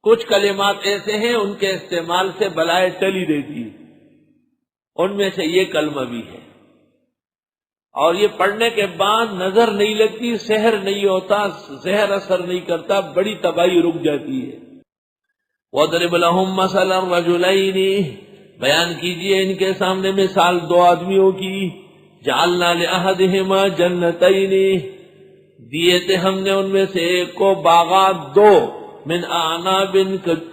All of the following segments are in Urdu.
کچھ کلمات ایسے ہیں ان کے استعمال سے بلائیں ٹلی دیتی ہے، ان میں سے یہ کلمہ بھی ہے، اور یہ پڑھنے کے بعد نظر نہیں لگتی، سحر نہیں ہوتا، زہر اثر نہیں کرتا، بڑی تباہی رک جاتی ہے۔ وَاضْرِبْ لَهُم مَّثَلًا رَّجُلَيْنِ، بیان کیجئے ان کے سامنے مثال دو آدمیوں کی، جعلنا لأحدہما جنتین، دیے تھے ہم نے ان میں سے ایک کو باغات دو، من اعناب،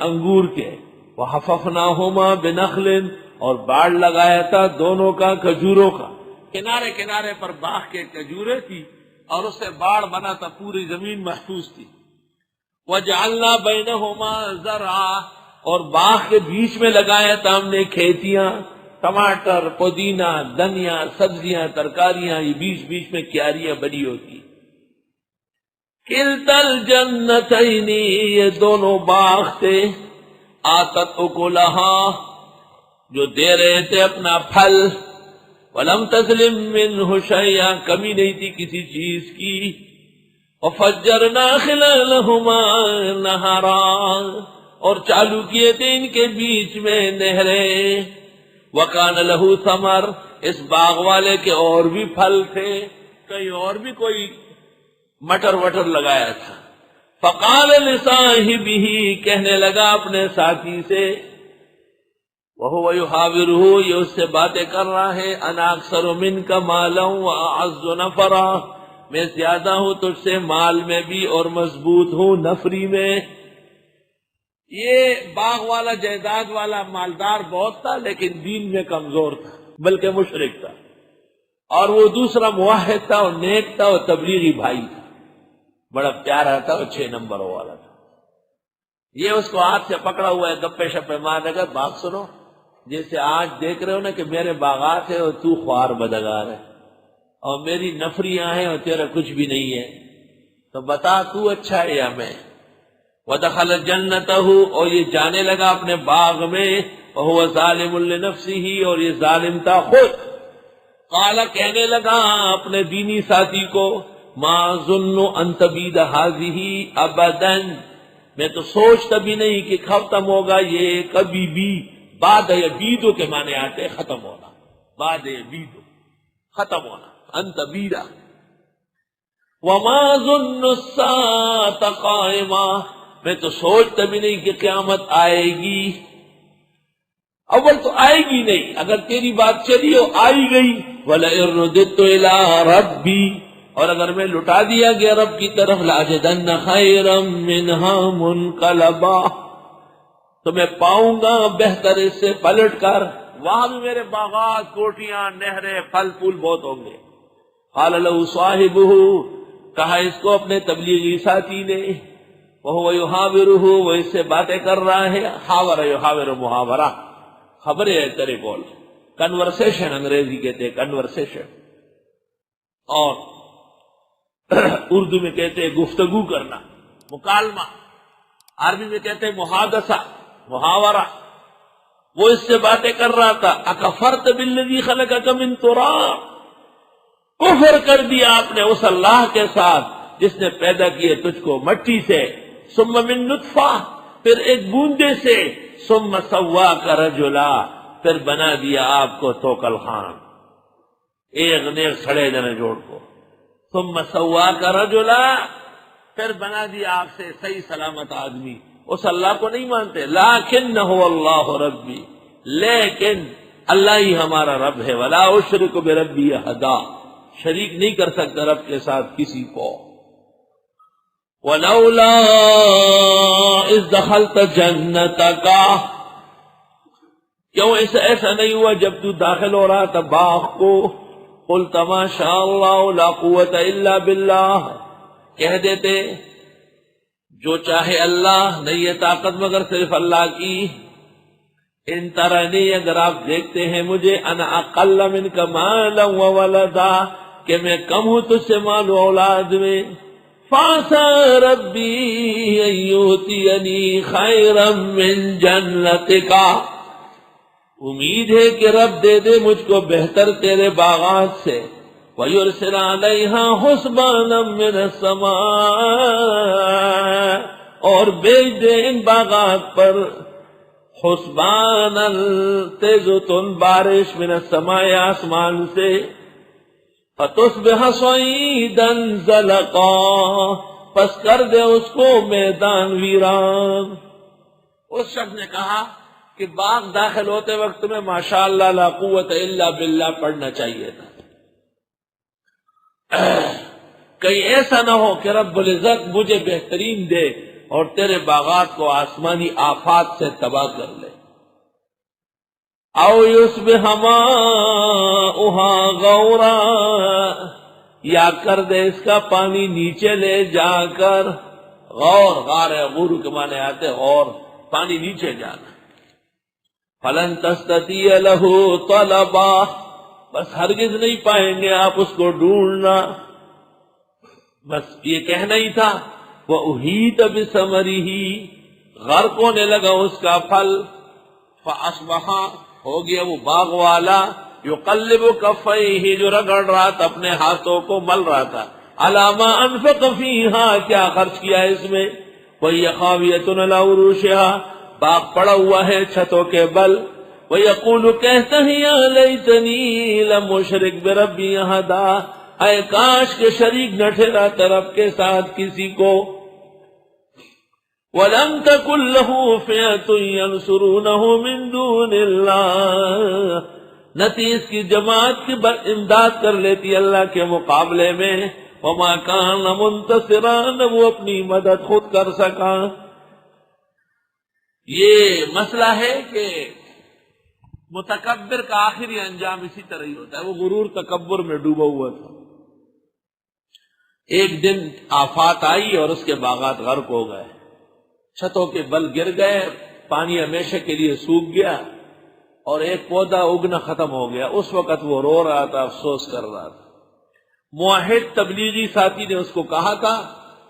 انگور کے، وحففناہما بنخل، اور باڑ لگایا تھا دونوں کا کھجوروں کا، کنارے کنارے پر باغ کے کھجوریں تھی اور اس سے باڑ بنا تھا، پوری زمین محفوظ تھی۔ وجعلنا بینہما زرعا، اور باغ کے بیچ میں لگایا تھا ہم نے کھیتیاں، ٹماٹر، پودینہ، دھنیا، سبزیاں، ترکاریاں، یہ بیچ بیچ میں کیاریاں بنی ہوتی۔ کلتا الجنتین، یہ دونوں باغ تھے، آتت اکلہا، جو دے رہے تھے اپنا پھل، ولم تظلم منہ شیئا، کمی نہیں تھی کسی چیز کی، وفجرنا خلالہما نہرا، اور چالو کیے تھے ان کے بیچ میں نہریں، وکان لہ ثمر، اس باغ والے کے اور بھی پھل تھے، کہیں اور بھی کوئی مٹر وٹر لگایا تھا۔ فقال لصاحبہ، کہنے لگا اپنے ساتھی سے، وہو یحاورہ، یہ اس سے باتیں کر رہا ہے، انا اکثر منک مالا واعز نفرا، میں زیادہ ہوں تجھ سے مال میں بھی اور مضبوط ہوں نفری میں۔ یہ باغ والا، جائیداد والا مالدار بہت تھا لیکن دین میں کمزور تھا، بلکہ مشرک تھا، اور وہ دوسرا موحد تھا اور نیک تھا اور تبلیغی بھائی تھا، بڑا پیارا تھا اور 6 نمبر والا تھا۔ یہ اس کو ہاتھ سے پکڑا ہوا ہے، گپے شپے مارنے کا، بات سنو، جیسے آج دیکھ رہے ہو نا کہ میرے باغات ہیں اور تو خوار بدگار ہے، اور میری نفریاں ہیں اور تیرا کچھ بھی نہیں ہے، تو بتا تو اچھا ہے یا میں؟ وَدَخَلَ جَنَّتَهُ، اور یہ جانے لگا اپنے باغ میں، وَهُوَ ظَالِمٌ لِنَفْسِهِ، اور یہ ظالم تھا خود۔ قال، کہنے لگا اپنے دینی ساتھی کو، مَا ظُنُّ أَن تَبِيدَ هَٰذِهِ أَبَدًا، میں تو سوچتا بھی نہیں کہ ختم ہوگا یہ کبھی بھی۔ بعد یبیدو کے معنی آتے ختم ہونا، بعد یبیدو ختم ہونا، ان تبید۔ وما ظن الساعة قائمہ، میں تو سوچتا بھی نہیں کہ قیامت آئے گی۔ اول تو آئے گی نہیں، اگر تیری بات چلی ہو آئی گئی۔ وَلَئِن رُدِدتُّ إِلَىٰ رَبِّي، اور اگر میں لٹا دیا گیا رب کی طرف، لَأَجِدَنَّ خَيْرًا مِّنْهَا مُنْقَلَبًا، تو میں پاؤں گا بہتر اس سے پلٹ کر، وہاں بھی میرے باغات، کوٹیاں، نہریں، پھل پھول بہت ہوں گے۔ قال له صاحبہ، کہا اس کو اپنے تبلیغی ساتھی نے، وہو یحاورہ، وہ اس سے باتیں کر رہا ہے، حاور یحاور، محاورہ، خبریں ہے تیرے کول، کنورسیشن انگریزی کہتے ہیں، کنورسیشن، اور اردو میں کہتے ہیں گفتگو کرنا، مکالمہ، عربی میں کہتے ہیں محادثہ، محاورہ۔ وہ اس سے باتیں کر رہا تھا، اکفرت بالذی خلقک من تراب، کفر کر دیا آپ نے اس اللہ کے ساتھ جس نے پیدا کیے تجھ کو مٹی سے، ثم من نطفہ، پھر ایک بوندے سے، ثم سواک رجلا، پھر بنا دیا آپ کو توکل خان، ایک نیک سڑے جنے جوڑ کو، ثم سواک رجلا، پھر بنا دیا آپ سے صحیح سلامت آدمی۔ اس اللہ کو نہیں مانتے، لیکنہ اللہ ربی، لیکن اللہ ہی ہمارا رب ہے، ولا اشرک بربی احدا، شریک نہیں کر سکتا رب کے ساتھ کسی کو۔ ولولا اذ دخلت جنتک، کیوں ایسا نہیں ہوا جب تو داخل ہو رہا تھا باغ کو، قلت ما شاء اللہ لا قوت الا باللہ، کہہ دیتے جو چاہے اللہ، نہیں یہ طاقت مگر صرف اللہ کی۔ ان ترنی، اگر آپ دیکھتے ہیں مجھے، انا اقل منک مالا وولدا، کہ میں کم ہوں تجھ سے مال و اولاد میں، فعسى ربی ان یؤتینی خیرا من جنتک، امید ہے کہ رب دے دے مجھ کو بہتر تیرے باغات سے، وَيُرْسِلَ عَلَيْهَا حُسْبَانًا مِّنَ السَّمَاءِ، اور بھیج دے ان باغات پر حسبانا تیزتن بارش من السماء آسمان سے فتصبح صعیدا زلقا پس کر دے اس کو میدان ویران۔ اس شخص نے کہا کہ باغ داخل ہوتے وقت میں ماشاءاللہ لا قوت الا باللہ پڑھنا چاہیے تھا، کہیں ایسا نہ ہو کہ رب العزت مجھے بہترین دے اور تیرے باغات کو آسمانی آفات سے تباہ کر لے۔ او یصبح ماؤها غورا یا کر دے اس کا پانی نیچے لے جا کر، غور غار غور کے معنی آتے اور پانی نیچے جانا۔ فلن تستطیع له طلبا بس ہرگز نہیں پائیں گے آپ اس کو ڈھونڈنا، بس یہ کہنا ہی تھا۔ وَأُحِيطَ بِثَمَرِهِ غرق ہونے لگا اس کا پھل، فَأَصْبَحَ ہو گیا وہ باغ والا یقلب کفیہ جو رگڑ رہا تھا اپنے ہاتھوں کو مل رہا تھا، علی ما انفق فیہا کیا خرچ کیا اس میں، وَهِيَ خَاوِيَةٌ عَلَى عُرُوشِهَا باغ پڑا ہوا ہے چھتوں کے بل، وَيَقُولُ کہتا ہے یا لیتنی لم اشرک بربی احدا اے کاش کے شریک نہ ٹھہراتا رب کے ساتھ کسی کو، وَلَمْ تَكُنْ لَهُ فِئَةٌ يَنْصُرُونَهُ مِنْ دُونِ اللَّهِ نہ تھی اس کی جماعت کی امداد کر لیتی اللہ کے مقابلے میں، وَمَا كَانَ مُنْتَصِرًا نہ وہ اپنی مدد خود کر سکا۔ یہ مسئلہ ہے کہ متکبر کا آخری انجام اسی طرح ہی ہوتا ہے، وہ غرور تکبر میں ڈوبا ہوا تھا، ایک دن آفات آئی اور اس کے باغات غرق ہو گئے، چھتوں کے بل گر گئے، پانی ہمیشہ کے لیے سوکھ گیا اور ایک پودا اگنا ختم ہو گیا۔ اس وقت وہ رو رہا تھا، افسوس کر رہا تھا۔ موحد تبلیغی ساتھی نے اس کو کہا تھا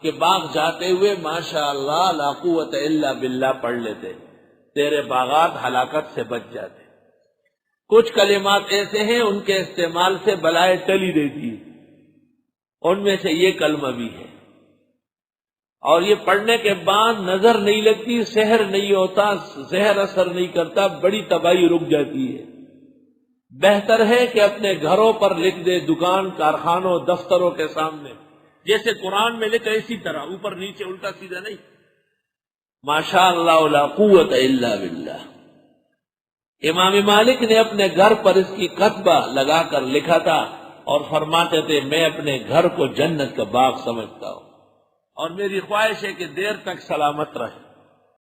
کہ باغ جاتے ہوئے ماشاءاللہ لا قوت الا باللہ پڑھ لیتے، تیرے باغات ہلاکت سے بچ جاتے۔ کچھ کلمات ایسے ہیں ان کے استعمال سے بلائے ٹلی دیتی ہے، ان میں سے یہ کلمہ بھی ہے، اور یہ پڑھنے کے بعد نظر نہیں لگتی، سحر نہیں ہوتا، زہر اثر نہیں کرتا، بڑی تباہی رک جاتی ہے۔ بہتر ہے کہ اپنے گھروں پر لکھ دے، دکان کارخانوں دفتروں کے سامنے، جیسے قرآن میں لکھا اسی طرح، اوپر نیچے الٹا سیدھا نہیں، ماشاءاللہ لا قوت الا باللہ۔ امام مالک نے اپنے گھر پر اس کی کتبہ لگا کر لکھا تھا اور فرماتے تھے میں اپنے گھر کو جنت کا باغ سمجھتا ہوں اور میری خواہش ہے کہ دیر تک سلامت رہے۔